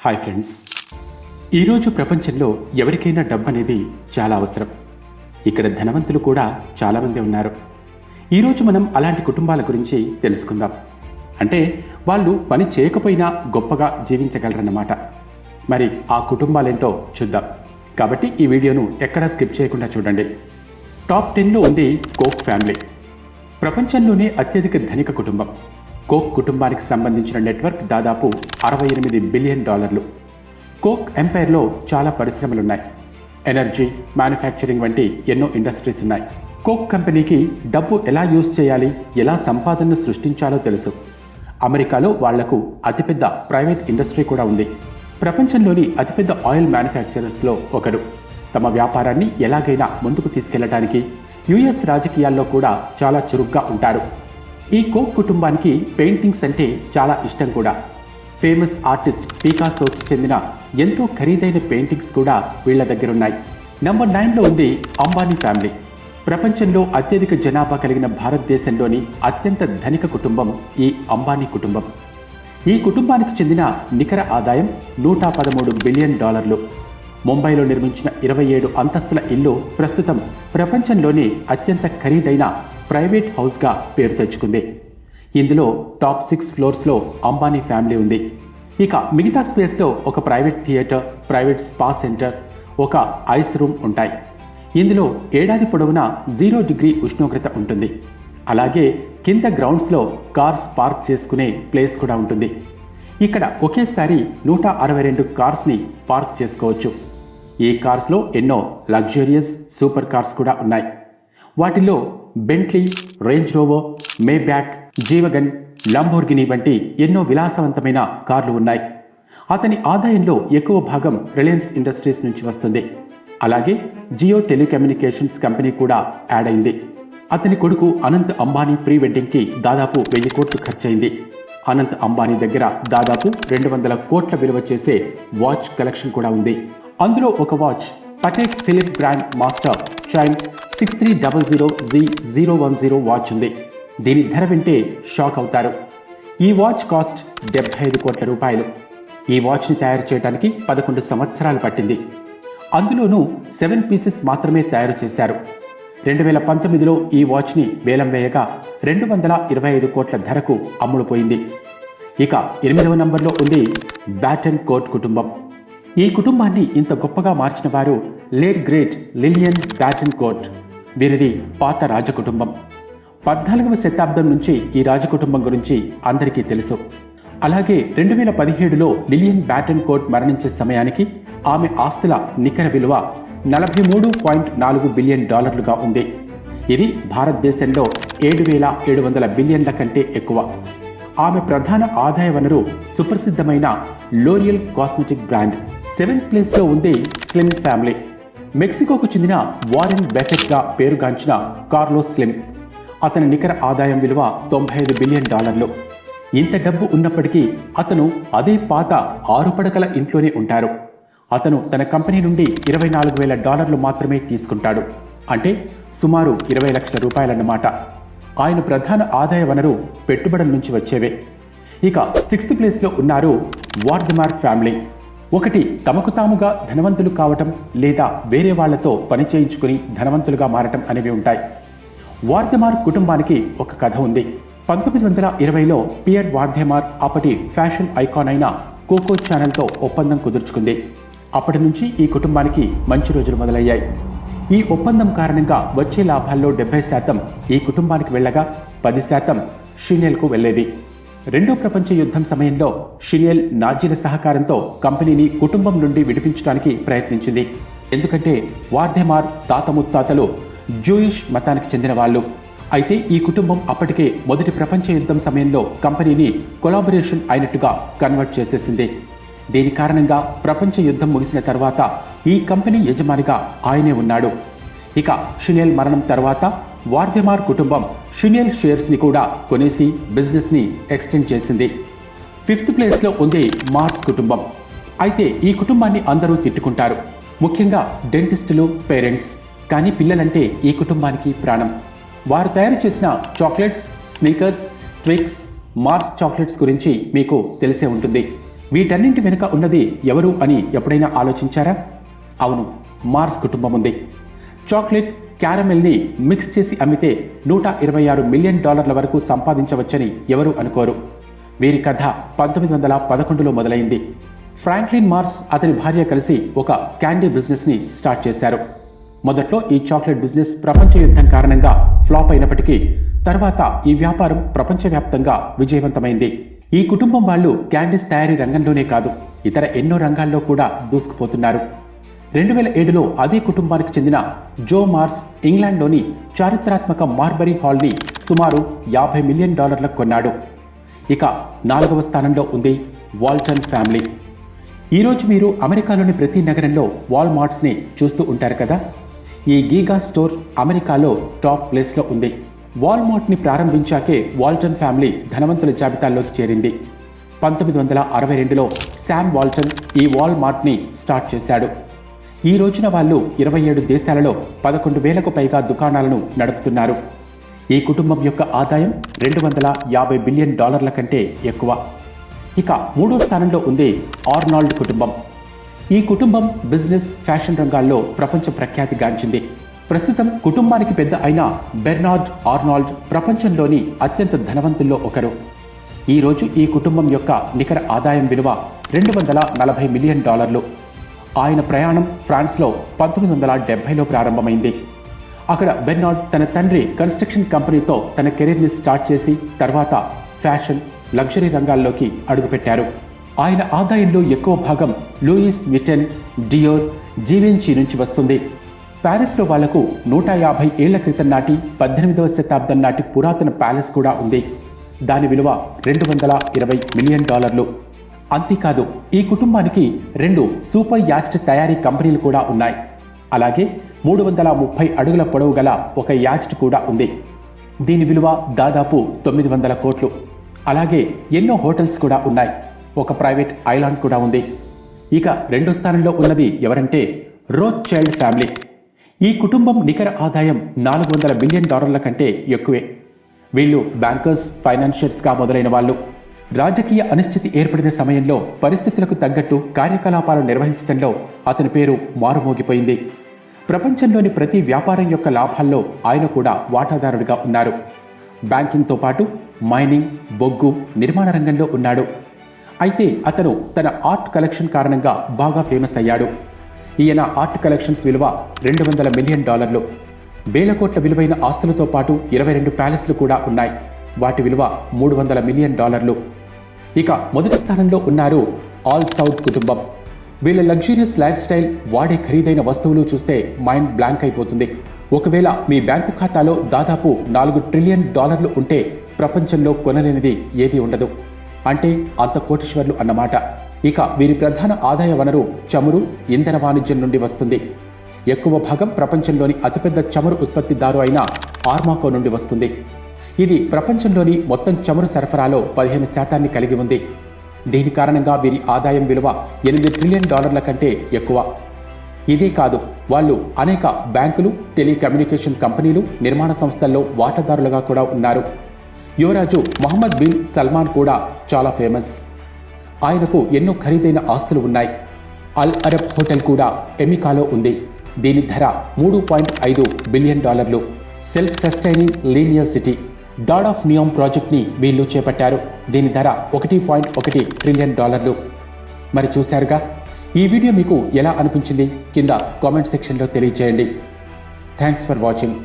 Hi friends, ఈరోజు ప్రపంచంలో ఎవరికైనా డబ్బు అనేది చాలా అవసరం. ఇక్కడ ధనవంతులు కూడా చాలామంది ఉన్నారు. ఈరోజు మనం అలాంటి కుటుంబాల గురించి తెలుసుకుందాం. అంటే వాళ్ళు పని చేయకపోయినా గొప్పగా జీవించగలరన్నమాట. మరి ఆ కుటుంబాలేంటో చూద్దాం. కాబట్టి ఈ వీడియోను ఎక్కడా స్కిప్ చేయకుండా చూడండి. టాప్ 10లో ఉంది కోక్ ఫ్యామిలీ. ప్రపంచంలోనే అత్యధిక ధనిక కుటుంబం. కోక్ కుటుంబానికి సంబంధించిన నెట్వర్క్ దాదాపు $68 బిలియన్. కోక్ ఎంపైర్లో చాలా పరిశ్రమలున్నాయి. ఎనర్జీ, మ్యానుఫ్యాక్చరింగ్ వంటి ఎన్నో ఇండస్ట్రీస్ ఉన్నాయి. కోక్ కంపెనీకి డబ్బు ఎలా యూజ్ చేయాలి, ఎలా సంపాదనను సృష్టించాలో తెలుసు. అమెరికాలో వాళ్లకు అతిపెద్ద ప్రైవేట్ ఇండస్ట్రీ కూడా ఉంది. ప్రపంచంలోని అతిపెద్ద ఆయిల్ మ్యానుఫ్యాక్చరర్స్లో ఒకరు. తమ వ్యాపారాన్ని ఎలాగైనా ముందుకు తీసుకెళ్లడానికి యుఎస్ రాజకీయాల్లో కూడా చాలా చురుగ్గా ఉంటారు. ఈ కోక్ కుటుంబానికి పెయింటింగ్స్ అంటే చాలా ఇష్టం కూడా. ఫేమస్ ఆర్టిస్ట్ పికాసోకి చెందిన ఎంతో ఖరీదైన పెయింటింగ్స్ కూడా వీళ్ల దగ్గరున్నాయి. నంబర్ 9లో ఉంది అంబానీ ఫ్యామిలీ. ప్రపంచంలో అత్యధిక జనాభా కలిగిన భారతదేశంలోని అత్యంత ధనిక కుటుంబం ఈ అంబానీ కుటుంబం. ఈ కుటుంబానికి చెందిన నికర ఆదాయం $113 బిలియన్. ముంబైలో నిర్మించిన 27 అంతస్తుల ఇల్లు ప్రస్తుతం ప్రపంచంలోనే అత్యంత ఖరీదైన ప్రైవేట్ హౌస్గా పేరు తెచ్చుకుంది. ఇందులో టాప్ 6 ఫ్లోర్స్లో అంబానీ ఫ్యామిలీ ఉంది. ఇక మిగతా స్పేస్లో ఒక private theatre, private spa centre, ఒక ఐస్ రూమ్ ఉంటాయి. ఇందులో ఏడాది పొడవునా 0 డిగ్రీ ఉష్ణోగ్రత ఉంటుంది. అలాగే కింద గ్రౌండ్స్లో కార్స్ పార్క్ చేసుకునే ప్లేస్ కూడా ఉంటుంది. ఇక్కడ ఒకేసారి 162 కార్స్ని పార్క్ చేసుకోవచ్చు. ఈ కార్స్లో ఎన్నో లగ్జూరియస్ సూపర్ కార్స్ కూడా ఉన్నాయి. వాటిల్లో Bentley, Range Rover, Maybach, G wagon, Lamborghini వంటి ఎన్నో విలాసవంతమైన కార్లు ఉన్నాయి. అతని ఆదాయంలో ఎక్కువ భాగం రిలయన్స్ ఇండస్ట్రీస్ నుంచి వస్తుంది. అలాగే జియో టెలికమ్యూనికేషన్స్ కంపెనీ కూడా యాడ్ అయింది. అతని కొడుకు అనంత్ అంబానీ ప్రీ వెడ్డింగ్కి దాదాపు 1000 కోట్లు ఖర్చయింది. అనంత్ అంబానీ దగ్గర దాదాపు 200 కోట్ల విలువ చేసే వాచ్ కలెక్షన్ కూడా ఉంది. అందులో ఒక watch Patek Philippe brand master chain 6300Z010 watch ఉంది. దీని ధర వింటే షాక్ అవుతారు. ఈ వాచ్ కాస్ట్ $75 కోట్ల. ఈ వాచ్ని తయారు చేయడానికి 11 సంవత్సరాలు పట్టింది. అందులోనూ 7 పీసెస్ మాత్రమే తయారు చేశారు. 2019లో ఈ వాచ్ని వేలం వేయగా 225 కోట్ల ధరకు అమ్ముడుపోయింది. ఇక 8వ నంబర్లో ఉంది బ్యాటన్ కోట్ కుటుంబం. ఈ కుటుంబాన్ని ఇంత గొప్పగా మార్చిన వారు late great Liliane Bettencourt. వీరిది పాత రాజకుటుంబం. 14వ శతాబ్దం నుంచి ఈ రాజకుటుంబం గురించి అందరికీ తెలుసు. అలాగే 2017లో లిలియన్ బ్యాటన్ కోట్ మరణించే సమయానికి ఆమె ఆస్తుల నికర విలువ $43.4 బిలియన్ ఉంది. ఇది భారతదేశంలో 7,700 బిలియన్ల కంటే ఎక్కువ. ఆమె ప్రధాన ఆదాయ వనరు సుప్రసిద్ధమైన లోరియల్ కాస్మెటిక్ బ్రాండ్. 7th ప్లేస్లో ఉంది స్లిమ్ ఫ్యామిలీ. మెక్సికోకు చెందిన వారెన్ బెఫెట్గా పేరుగాంచిన కార్లోస్ స్లిమ్. అతని నికర ఆదాయం విలువ $95 బిలియన్. ఇంత డబ్బు ఉన్నప్పటికీ అతను అదే పాత 6 పడకల ఇంట్లోనే ఉంటారు. అతను తన కంపెనీ నుండి $24,000 మాత్రమే తీసుకుంటాడు. అంటే సుమారు 20 లక్షల రూపాయలన్నమాట. ఆయన ప్రధాన ఆదాయ వనరు పెట్టుబడుల నుంచి వచ్చేవే. ఇక 6th ప్లేస్లో ఉన్నారు వార్దమార్ ఫ్యామిలీ. ఒకటి తమకు తాముగా ధనవంతులు కావటం, లేదా వేరే వాళ్లతో పని చేయించుకుని ధనవంతులుగా మారటం అనేవి ఉంటాయి. వార్దమార్ కుటుంబానికి ఒక కథ ఉంది. 1920లో పియర్ వార్దమార్ అప్పటి ఫ్యాషన్ ఐకాన్ అయిన కోకో ఛానల్తో ఒప్పందం కుదుర్చుకుంది. అప్పటి నుంచి ఈ కుటుంబానికి మంచి రోజులు మొదలయ్యాయి. ఈ ఒప్పందం కారణంగా వచ్చే లాభాల్లో 70% ఈ కుటుంబానికి వెళ్ళగా 10% షినెల్కు వెళ్లేది. రెండో ప్రపంచ యుద్ధం సమయంలో షినెల్ నాజీల సహకారంతో కంపెనీని కుటుంబం నుండి విడిపించడానికి ప్రయత్నించింది. ఎందుకంటే వార్దమార్ తాత ముత్తాతలు జూయిష్ మతానికి చెందిన వాళ్ళు. అయితే ఈ కుటుంబం అప్పటికే మొదటి ప్రపంచ యుద్ధం సమయంలో కంపెనీని కొలాబరేషన్ అయినట్టుగా కన్వర్ట్ చేసేసింది. దీని కారణంగా ప్రపంచ యుద్ధం ముగిసిన తర్వాత ఈ కంపెనీ యజమానిగా ఆయనే ఉన్నాడు. ఇక షినెల్ మరణం తర్వాత వార్దమార్ కుటుంబం షినెల్ షేర్స్ని కూడా కొనేసి బిజినెస్ని ఎక్స్టెండ్ చేసింది. 5th ప్లేస్లో ఉంది మార్స్ కుటుంబం. అయితే ఈ కుటుంబాన్ని అందరూ తిట్టుకుంటారు, ముఖ్యంగా డెంటిస్టులు, పేరెంట్స్. కానీ పిల్లలంటే ఈ కుటుంబానికి ప్రాణం. వారు తయారు చేసిన chocolates, Snickers, Twix, Mars chocolates గురించి మీకు తెలిసే ఉంటుంది. వీటన్నింటి వెనుక ఉన్నది ఎవరు అని ఎప్పుడైనా ఆలోచించారా? అవును, మార్స్ కుటుంబం ఉంది. చాక్లెట్, క్యారమెల్ని మిక్స్ చేసి అమ్మితే $126 మిలియన్ వరకు సంపాదించవచ్చని ఎవరూ అనుకోరు. వీరి కథ 1911లో మొదలైంది. ఫ్రాంక్లిన్ మార్స్ అతని భార్య కలిసి ఒక క్యాండీ బిజినెస్ని స్టార్ట్ చేశారు. మొదట్లో ఈ చాక్లెట్ బిజినెస్ ప్రపంచ యుద్ధం కారణంగా ఫ్లాప్ అయినప్పటికీ తర్వాత ఈ వ్యాపారం ప్రపంచవ్యాప్తంగా విజయవంతమైంది. ఈ కుటుంబం వాళ్ళు క్యాండీస్ తయారీ రంగంలోనే కాదు, ఇతర ఎన్నో రంగాల్లో కూడా దూసుకుపోతున్నారు. 2007లో అదే కుటుంబానికి చెందిన జో మార్స్ ఇంగ్లాండ్లోని చారిత్రాత్మక మార్బరీ హాల్ని సుమారు $50 మిలియన్ కొన్నాడు. ఇక 4వ స్థానంలో ఉంది వాల్టన్ ఫ్యామిలీ. ఈరోజు మీరు అమెరికాలోని ప్రతి నగరంలో వాల్మార్ట్స్ని చూస్తూ ఉంటారు కదా. ఈ గీగా స్టోర్ అమెరికాలో టాప్ ప్లేస్లో ఉంది. వాల్మార్ట్ని ప్రారంభించాకే వాల్టన్ ఫ్యామిలీ ధనవంతుల జాబితాల్లోకి చేరింది. 1962లో శామ్ వాల్టన్ ఈ వాల్మార్ట్ని స్టార్ట్ చేశాడు. ఈ రోజున వాళ్ళు 27 దేశాలలో 11,000కు పైగా దుకాణాలను నడుపుతున్నారు. ఈ కుటుంబం యొక్క ఆదాయం $250 బిలియన్ కంటే ఎక్కువ. ఇక 3వ స్థానంలో ఉంది ఆర్నాల్డ్ కుటుంబం. ఈ కుటుంబం బిజినెస్, ఫ్యాషన్ రంగాల్లో ప్రపంచ ప్రఖ్యాతి గాంచింది. ప్రస్తుతం కుటుంబానికి పెద్ద అయిన బెర్నార్డ్ ఆర్నాల్డ్ ప్రపంచంలోని అత్యంత ధనవంతుల్లో ఒకరు. ఈరోజు ఈ కుటుంబం యొక్క నికర ఆదాయం విలువ $240 మిలియన్. ఆయన ప్రయాణం ఫ్రాన్స్లో 1970లో ప్రారంభమైంది. అక్కడ బెర్నార్డ్ తన తండ్రి కన్స్ట్రక్షన్ కంపెనీతో తన కెరీర్ని స్టార్ట్ చేసి తర్వాత ఫ్యాషన్, లగ్జరీ రంగాల్లోకి అడుగుపెట్టారు. ఆయన ఆదాయంలో ఎక్కువ భాగం లూయిస్ విటన్, డియోర్, జీవెంచీ నుంచి వస్తుంది. ప్యారిస్లో వాళ్లకు 150 ఏళ్ల క్రితం నాటి 18వ శతాబ్దం నాటి పురాతన ప్యాలెస్ కూడా ఉంది. దాని విలువ $220 మిలియన్. అంతేకాదు, ఈ కుటుంబానికి 2 సూపర్ యాచ్ట్ తయారీ కంపెనీలు కూడా ఉన్నాయి. అలాగే 330 అడుగుల పొడవు గల ఒక యాచ్ట్ కూడా ఉంది. దీని విలువ దాదాపు 900 కోట్లు. అలాగే ఎన్నో హోటల్స్ కూడా ఉన్నాయి. ఒక ప్రైవేట్ ఐలాండ్ కూడా ఉంది. ఇక 2వ స్థానంలో ఉన్నది ఎవరంటే రోత్ చైల్డ్ ఫ్యామిలీ. ఈ కుటుంబం నికర ఆదాయం $400 బిలియన్ కంటే ఎక్కువే. వీళ్ళు బ్యాంకర్స్, ఫైనాన్షియర్స్గా మొదలైన వాళ్ళు. రాజకీయ అనిశ్చితి ఏర్పడిన సమయంలో పరిస్థితులకు తగ్గట్టు కార్యకలాపాలు నిర్వహించడంలో అతని పేరు మారుమోగిపోయింది. ప్రపంచంలోని ప్రతి వ్యాపారం యొక్క లాభాల్లో ఆయన కూడా వాటాదారుడిగా ఉన్నారు. బ్యాంకింగ్తో పాటు మైనింగ్, బొగ్గు, నిర్మాణ రంగంలో ఉన్నాడు. అయితే అతను తన ఆర్ట్ కలెక్షన్ కారణంగా బాగా ఫేమస్ అయ్యాడు. ఈయన ఆర్ట్ కలెక్షన్స్ విలువ $200 మిలియన్. వేల కోట్ల విలువైన ఆస్తులతో పాటు 22 ప్యాలెస్లు కూడా ఉన్నాయి. వాటి విలువ $300 మిలియన్. ఇక మొదటి స్థానంలో ఉన్నారు ఆల్ సౌద్ కుటుంబం. వీళ్ళ లగ్జూరియస్ లైఫ్ స్టైల్, వాడే ఖరీదైన వస్తువులు చూస్తే మైండ్ బ్లాంక్ అయిపోతుంది. ఒకవేళ మీ బ్యాంకు ఖాతాలో దాదాపు $4 ట్రిలియన్ ఉంటే ప్రపంచంలో కొనలేనిది ఏదీ ఉండదు. అంటే అంత కోటీశ్వర్లు అన్నమాట. ఇక వీరి ప్రధాన ఆదాయ వనరు చమురు, ఇంధన వాణిజ్యం నుండి వస్తుంది. ఎక్కువ భాగం ప్రపంచంలోని అతిపెద్ద చమురు ఉత్పత్తిదారు అయిన ఆర్మాకో నుండి వస్తుంది. ఇది ప్రపంచంలోని మొత్తం చమురు సరఫరాలో 15% కలిగి ఉంది. దీని కారణంగా వీరి ఆదాయం విలువ $8 ట్రిలియన్ కంటే ఎక్కువ. ఇదే కాదు, వాళ్ళు అనేక బ్యాంకులు, టెలికమ్యూనికేషన్ కంపెనీలు, నిర్మాణ సంస్థల్లో వాటాదారులుగా కూడా ఉన్నారు. యువరాజు మొహమ్మద్ బిన్ సల్మాన్ కూడా చాలా ఫేమస్. ఆయనకు ఎన్నో ఖరీదైన ఆస్తులు ఉన్నాయి. అల్ అరబ్ హోటల్ కూడా ఎమికాలో ఉంది. దీని ధర $3.5 billion. Self sustaining linear city, డాడ్ ఆఫ్ నియామ్ ప్రాజెక్ట్ని వీళ్ళు చేపట్టారు. దీని ధర $1.1 ట్రిలియన్. మరి చూశారుగా, ఈ వీడియో మీకు ఎలా అనిపించింది కింద కామెంట్ సెక్షన్లో తెలియజేయండి. Thanks for watching.